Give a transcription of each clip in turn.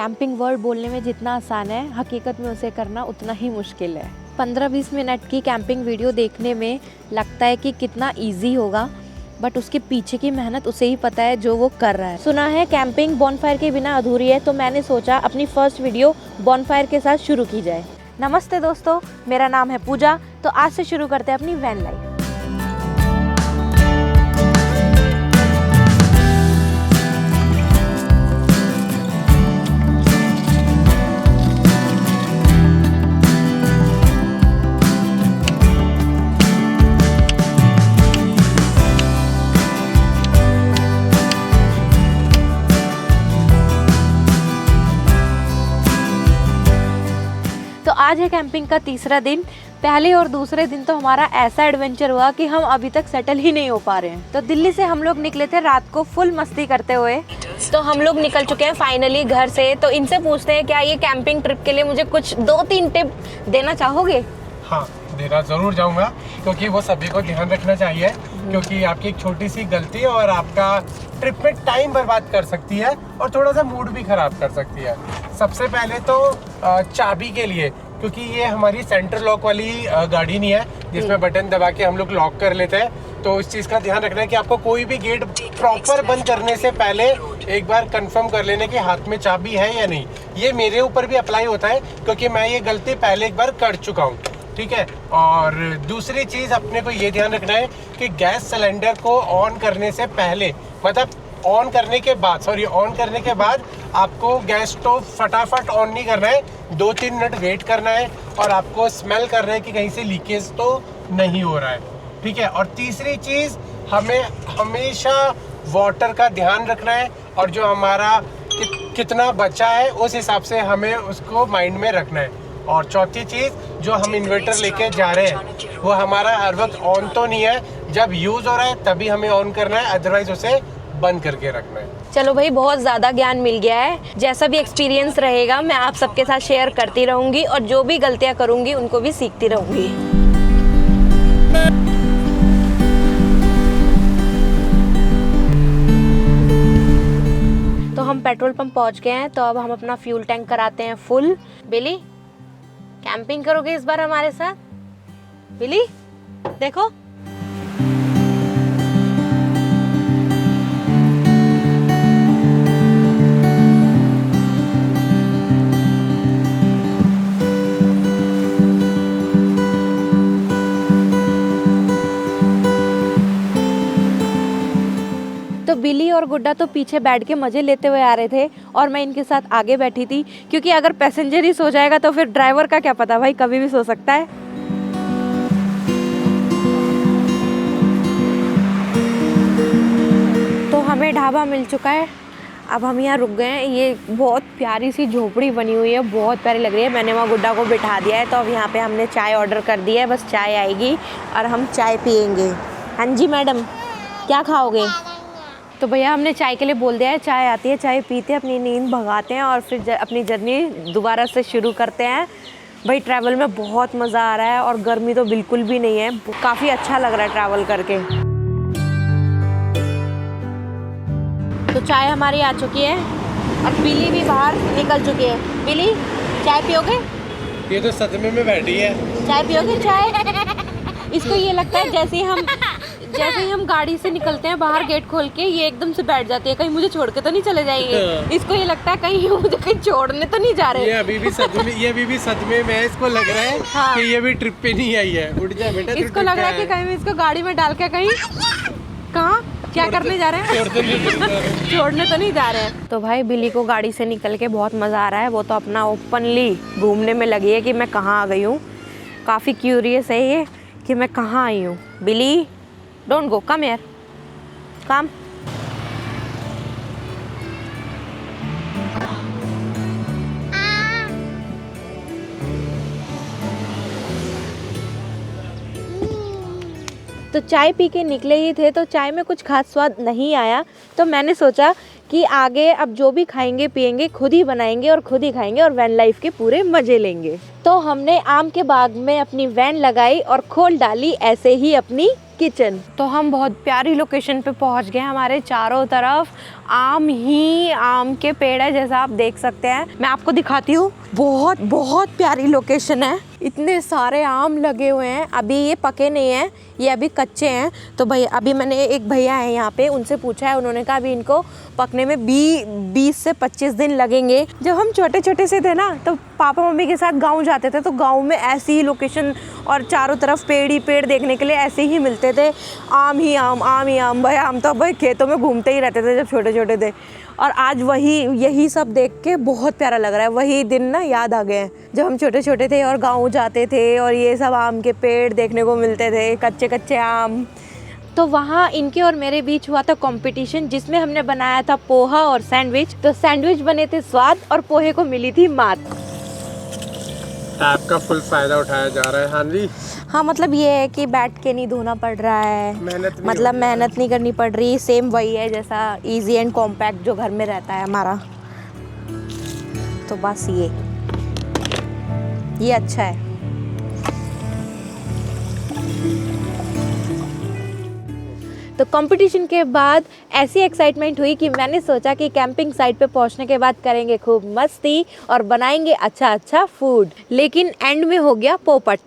Camping word बोलने में जितना आसान है, हकीकत में उसे करना उतना ही मुश्किल है। 15-20 मिनट की कैंपिंग वीडियो देखने में लगता है कि कितना इजी होगा, बट उसके पीछे की मेहनत उसे ही पता है जो वो कर रहा है। सुना है कैंपिंग बॉनफायर के बिना अधूरी है, तो मैंने सोचा अपनी फर्स्ट वीडियो बॉनफायर के साथ शुरू की जाए। नमस्ते दोस्तों, मेरा नाम है पूजा। तो आज से शुरू करते हैं अपनी वैन लाइफ। तो आज है कैंपिंग का तीसरा दिन। पहले और दूसरे दिन तो हमारा ऐसा एडवेंचर हुआ कि हम अभी तक सेटल ही नहीं हो पा रहे हैं। तो दिल्ली से हम लोग निकले थे रात को फुल मस्ती करते हुए। तो हम लोग निकल चुके हैं फाइनली घर से। तो इनसे पूछते हैं क्या ये कैंपिंग ट्रिप के लिए मुझे कुछ 2-3 टिप देना चाहोगे? हाँ, देना जरूर जाऊंगा, क्योंकि वो सभी को ध्यान रखना चाहिए, क्योंकि आपकी एक छोटी सी गलती और आपका ट्रिप में टाइम बर्बाद कर सकती है और थोड़ा सा मूड भी खराब कर सकती है। सबसे पहले तो चाबी के लिए, क्योंकि ये हमारी सेंटर लॉक वाली गाड़ी नहीं है जिसमें बटन दबा के हम लोग लॉक कर लेते हैं। तो इस चीज़ का ध्यान रखना है कि आपको कोई भी गेट प्रॉपर बंद करने से पहले एक बार कंफर्म कर लेने कि हाथ में चाबी है या नहीं। ये मेरे ऊपर भी अप्लाई होता है, क्योंकि मैं ये गलती पहले एक बार कर चुका हूँ। ठीक है। और दूसरी चीज़ अपने को ये ध्यान रखना है कि गैस सिलेंडर को ऑन करने से पहले, मतलब ऑन करने के बाद आपको गैस स्टोव फटाफट ऑन नहीं करना है, 2-3 मिनट वेट करना है और आपको स्मेल करना है कि कहीं से लीकेज तो नहीं हो रहा है। ठीक है। और तीसरी चीज़, हमें हमेशा वाटर का ध्यान रखना है और जो हमारा कितना बचा है उस हिसाब से हमें उसको माइंड में रखना है। और चौथी चीज़, जो हम इन्वर्टर लेके जा रहे हैं वो हमारा हर वक्त ऑन तो नहीं है, जब यूज़ हो रहा है तभी हमें ऑन करना है, अदरवाइज उसे बंद करके रखना है। चलो भाई, बहुत ज़्यादा ज्ञान मिल गया है। जैसा भी एक्सपीरियंस रहेगा मैं आप सबके साथ शेयर करती रहूँगी और जो भी गलतियाँ करूँगी उनको भी सीखती रहूँगी। तो हम पेट्रोल पंप पहुँच गए हैं, तो अब हम अपना फ्यूल टैंक कराते हैं फुल। बिली, कैंपिंग करोगे इस बार हमारे साथ? बिली देखो, तो बिली और गुड्डा तो पीछे बैठ के मजे लेते हुए आ रहे थे और मैं इनके साथ आगे बैठी थी, क्योंकि अगर पैसेंजर ही सो जाएगा तो फिर ड्राइवर का क्या पता भाई, कभी भी सो सकता है। तो हमें ढाबा मिल चुका है, अब हम यहाँ रुक गए हैं। ये बहुत प्यारी सी झोपड़ी बनी हुई है, बहुत प्यारी लग रही है। मैंने वहाँ गुड्डा को बिठा दिया है। तो अब यहाँ पे हमने चाय ऑर्डर कर दी है, बस चाय आएगी और हम चाय पियेंगे। हाँ जी मैडम, क्या खाओगे? तो भैया हमने चाय के लिए बोल दिया है, चाय आती है, चाय पीते हैं, अपनी नींद भगाते हैं और फिर अपनी जर्नी दोबारा से शुरू करते हैं। भाई ट्रैवल में बहुत मज़ा आ रहा है और गर्मी तो बिल्कुल भी नहीं है, काफ़ी अच्छा लग रहा है ट्रैवल करके। तो चाय हमारी आ चुकी है और बिली भी बाहर निकल चुकी है। बिली, चाय पियोगे? ये तो सदमे में बैठी है। चाय पियोगे? चाय इसको ये लगता है जैसे ही हम गाड़ी से निकलते हैं बाहर गेट खोल के, ये एकदम से बैठ जाती है, कहीं मुझे छोड़ के तो नहीं चले जाएंगे। इसको ये लगता है कहीं मुझे कहीं छोड़ने तो नहीं जा रहे। ये अभी भी सदमे में है, इसको लग रहा है हाँ। कि ये भी ट्रिप पे नहीं आई है। उठ जा बेटा, इसको लग रहा है कि कहीं मैं इसको गाड़ी में डाल के कहीं कहाँ क्या करने जा रहे हैं, छोड़ने तो नहीं जा रहे हैं। तो भाई बिली को गाड़ी से निकल के बहुत मज़ा आ रहा है। वो तो अपना ओपनली घूमने में लगी है कि मैं कहाँ आ गई हूँ। काफ़ी क्यूरियस है ये कि मैं कहाँ आई हूँ। बिली, डोंट गो, कम हियर, कम। तो चाय पी के निकले ही थे, तो चाय में कुछ खास स्वाद नहीं आया। तो मैंने सोचा कि आगे अब जो भी खाएंगे पिएंगे खुद ही बनाएंगे और खुद ही खाएंगे और वैन लाइफ के पूरे मज़े लेंगे। तो हमने आम के बाग में अपनी वैन लगाई और खोल डाली ऐसे ही अपनी किचन। तो हम बहुत प्यारी लोकेशन पे पहुंच गए। हमारे चारों तरफ आम ही आम के पेड़ है, जैसा आप देख सकते हैं। मैं आपको दिखाती हूँ, बहुत बहुत प्यारी लोकेशन है। इतने सारे आम लगे हुए हैं, अभी ये पके नहीं हैं, ये अभी कच्चे हैं। तो भाई अभी मैंने एक भैया है यहाँ पे, उनसे पूछा है, उन्होंने कहा अभी इनको पकने में 20 से 25 दिन लगेंगे। जब हम छोटे छोटे से थे ना, तो पापा मम्मी के साथ गांव जाते थे, तो गांव में ऐसी ही लोकेशन और चारों तरफ पेड़ ही पेड़ देखने के लिए ऐसे ही मिलते थे। आम ही आम, आम ही आम। भाई हम तो भाई खेतों में घूमते ही रहते थे जब छोटे छोटे थे। और आज वही यही सब देख के बहुत प्यारा लग रहा है। वही दिन ना याद आ गए हैं जब हम छोटे छोटे थे और गाँव जाते थे और ये सब आम के पेड़ देखने को मिलते थे, कच्चे कच्चे आम। तो वहाँ इनके और मेरे बीच हुआ था कंपटीशन, जिसमें हमने बनाया था पोहा और सैंडविच। तो सैंडविच बने थे स्वाद और पोहे को मिली थी मात। आपका फुल फायदा उठाया जा रहा है। हाँ जी, हाँ मतलब ये है कि बैठ के नहीं धोना पड़ रहा है, मेहनत नहीं करनी पड़ रही। सेम वही है जैसा इजी एंड कॉम्पैक्ट जो घर में रहता है हमारा। तो बस ये अच्छा है। तो कंपटीशन के बाद ऐसी एक्साइटमेंट हुई कि मैंने सोचा कि कैंपिंग साइट पे पहुंचने के बाद करेंगे खूब मस्ती और बनाएंगे अच्छा अच्छा फूड। लेकिन एंड में हो गया पोपट।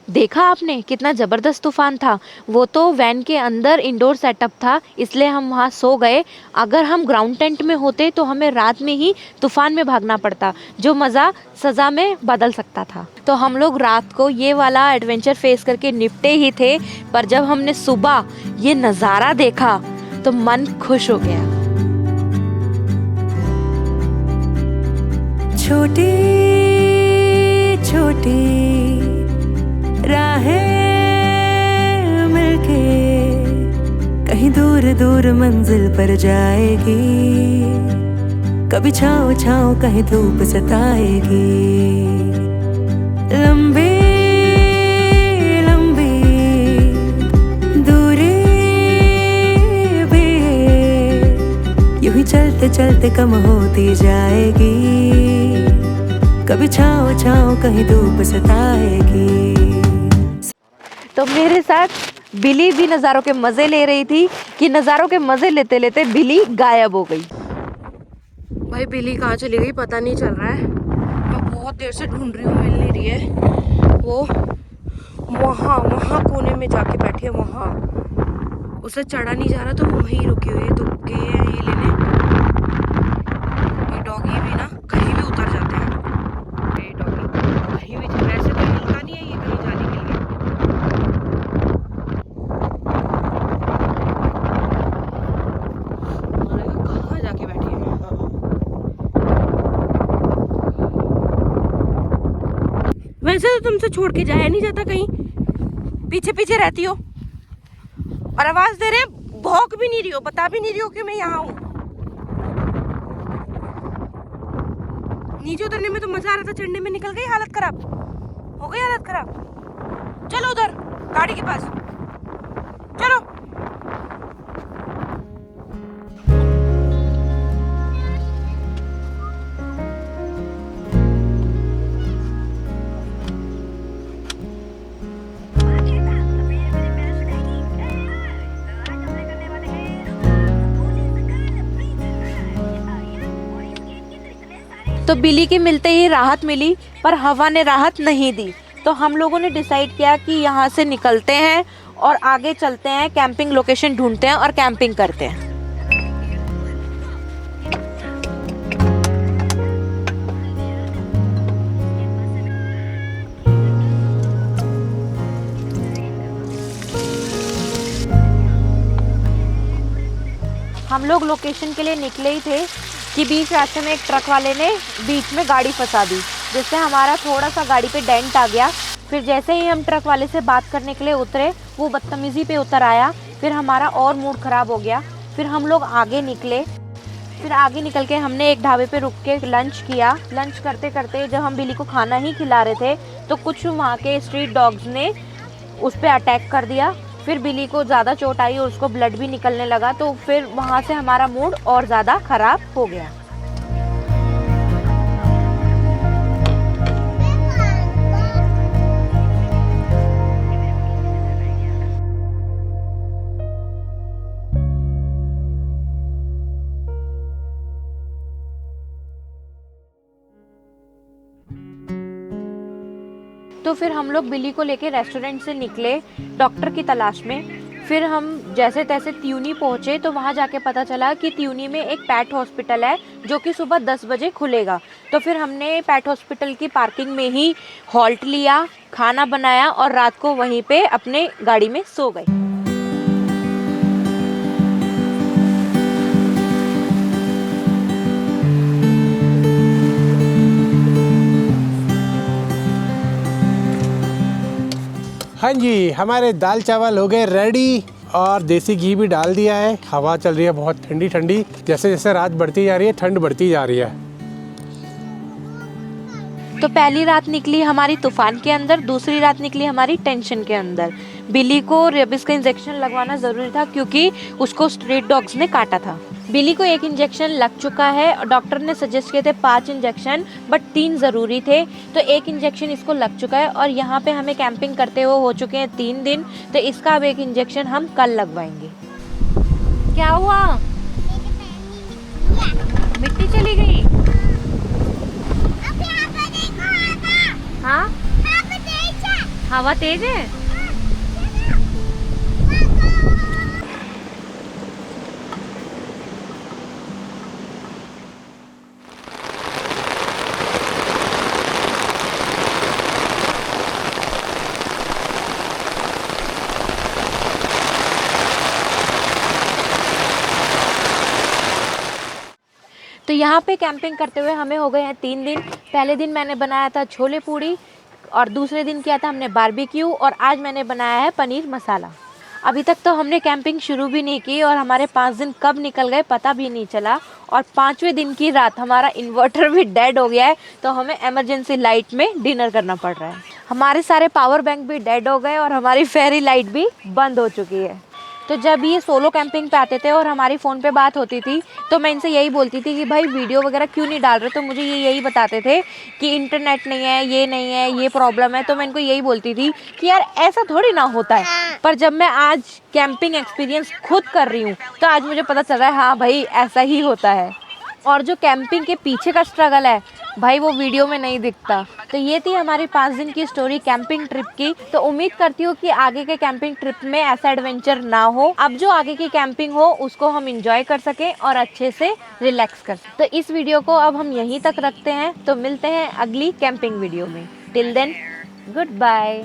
देखा आपने कितना ज़बरदस्त तूफान था। वो तो वैन के अंदर इंडोर सेटअप था, इसलिए हम वहाँ सो गए। अगर हम ग्राउंड टेंट में होते तो हमें रात में ही तूफान में भागना पड़ता, जो मज़ा सज़ा में बदल सकता था। तो हम लोग रात को ये वाला एडवेंचर फेस करके निपटे ही थे, पर जब हमने सुबह ये नज़ारा देखा तो मन खुश हो गया। छोटी छोटी राहें मिलके कहीं दूर दूर मंजिल पर जाएगी। कभी छाँव छाँव कहीं धूप सताएगी। लंबी लंबी दूरी भी यूं ही चलते चलते कम होती जाएगी। कभी छाँव छाँव कहीं धूप सताएगी। तो मेरे साथ बिली भी नज़ारों के मज़े ले रही थी कि नज़ारों के मज़े लेते लेते बिली गायब हो गई। भाई बिली कहाँ चली गई पता नहीं चल रहा है। मैं बहुत देर से ढूंढ रही हूँ, मिल नहीं रही है। वो वहाँ कोने में जाके बैठी है, वहाँ उसे चढ़ा नहीं जा रहा तो वो वहीं रुकी हुई है। तो गए हैं ये लेने। ये डॉगी भी ना कहीं भी उतर जाते हैं। ये डॉगी कहीं भी, वैसे तो मिलता नहीं है ये कहीं जाने के लिए। कहाँ जाके बैठी है? वैसे तो तुमसे छोड़ के जाया नहीं जाता, कहीं पीछे पीछे रहती हो और आवाज दे रहे हैं, भौंक भी नहीं रही हो, बता भी नहीं रही हो कि मैं यहाँ हूँ। नीचे उतरने में तो मजा आ रहा था, चढ़ने में निकल गई हालत खराब हो गई, हालत खराब। चलो उधर गाड़ी के पास चलो। तो बिली के मिलते ही राहत मिली, पर हवा ने राहत नहीं दी। तो हम लोगों ने डिसाइड किया कि यहाँ से निकलते हैं और आगे चलते हैं, कैंपिंग लोकेशन ढूंढते हैं और कैंपिंग करते हैं। हम लोग लोकेशन के लिए निकले ही थे कि बीच रास्ते में एक ट्रक वाले ने बीच में गाड़ी फंसा दी, जिससे हमारा थोड़ा सा गाड़ी पे डेंट आ गया। फिर जैसे ही हम ट्रक वाले से बात करने के लिए उतरे, वो बदतमीज़ी पे उतर आया। फिर हमारा और मूड ख़राब हो गया। फिर हम लोग आगे निकले। फिर आगे निकल के हमने एक ढाबे पे रुक के लंच किया। लंच करते करते जब हम बिल्ली को खाना ही खिला रहे थे तो कुछ वहाँ के स्ट्रीट डॉग्स ने उस पर अटैक कर दिया। फिर बिल्ली को ज़्यादा चोट आई और उसको ब्लड भी निकलने लगा। तो फिर वहाँ से हमारा मूड और ज़्यादा ख़राब हो गया। तो फिर हम लोग बिल्ली को लेके रेस्टोरेंट से निकले डॉक्टर की तलाश में। फिर हम जैसे तैसे त्यूनी पहुँचे तो वहाँ जाके पता चला कि त्यूनी में एक पेट हॉस्पिटल है जो कि सुबह 10 बजे खुलेगा। तो फिर हमने पेट हॉस्पिटल की पार्किंग में ही हॉल्ट लिया, खाना बनाया और रात को वहीं पे अपने गाड़ी में सो गए। हाँ जी, हमारे दाल चावल हो गए रेडी और देसी घी भी डाल दिया है। हवा चल रही है बहुत ठंडी ठंडी। जैसे जैसे रात बढ़ती जा रही है ठंड बढ़ती जा रही है। तो पहली रात निकली हमारी तूफान के अंदर, दूसरी रात निकली हमारी टेंशन के अंदर। बिल्ली को रेबीज का इंजेक्शन लगवाना ज़रूरी था क्योंकि उसको स्ट्रीट डॉग्स ने काटा था। बिल्ली को 1 इंजेक्शन लग चुका है। डॉक्टर ने सजेस्ट किए थे 5 इंजेक्शन, बट 3 ज़रूरी थे। तो 1 इंजेक्शन इसको लग चुका है और यहाँ पे हमें कैंपिंग करते हुए हो चुके हैं 3 दिन। तो इसका अब 1 इंजेक्शन हम कल लगवाएंगे। क्या हुआ? मिट्टी चली गई? हाँ, हवा तेज है। तो यहाँ पे कैंपिंग करते हुए हमें हो गए हैं 3 दिन। पहले दिन मैंने बनाया था छोले पूड़ी और दूसरे दिन किया था हमने बारबेक्यू और आज मैंने बनाया है पनीर मसाला। अभी तक तो हमने कैंपिंग शुरू भी नहीं की और हमारे 5 दिन कब निकल गए पता भी नहीं चला। और 5वें दिन की रात हमारा इन्वर्टर भी डेड हो गया है, तो हमें इमरजेंसी लाइट में डिनर करना पड़ रहा है। हमारे सारे पावर बैंक भी डेड हो गए और हमारी फेरी लाइट भी बंद हो चुकी है। तो जब ये सोलो कैंपिंग पे आते थे और हमारी फ़ोन पे बात होती थी तो मैं इनसे यही बोलती थी कि भाई वीडियो वगैरह क्यों नहीं डाल रहे। तो मुझे ये यही बताते थे कि इंटरनेट नहीं है, ये नहीं है, ये प्रॉब्लम है। तो मैं इनको यही बोलती थी कि यार ऐसा थोड़ी ना होता है। पर जब मैं आज कैंपिंग एक्सपीरियंस खुद कर रही हूँ तो आज मुझे पता चल रहा है हाँ भाई ऐसा ही होता है। और जो कैंपिंग के पीछे का स्ट्रगल है भाई वो वीडियो में नहीं दिखता। तो ये थी हमारी 5 दिन की स्टोरी कैंपिंग ट्रिप की। तो उम्मीद करती हूँ कि आगे के कैंपिंग ट्रिप में ऐसा एडवेंचर ना हो। अब जो आगे की कैंपिंग हो उसको हम एंजॉय कर सकें और अच्छे से रिलैक्स कर सकें। तो इस वीडियो को अब हम यहीं तक रखते हैं। तो मिलते हैं अगली कैंपिंग वीडियो में। Till then good bye.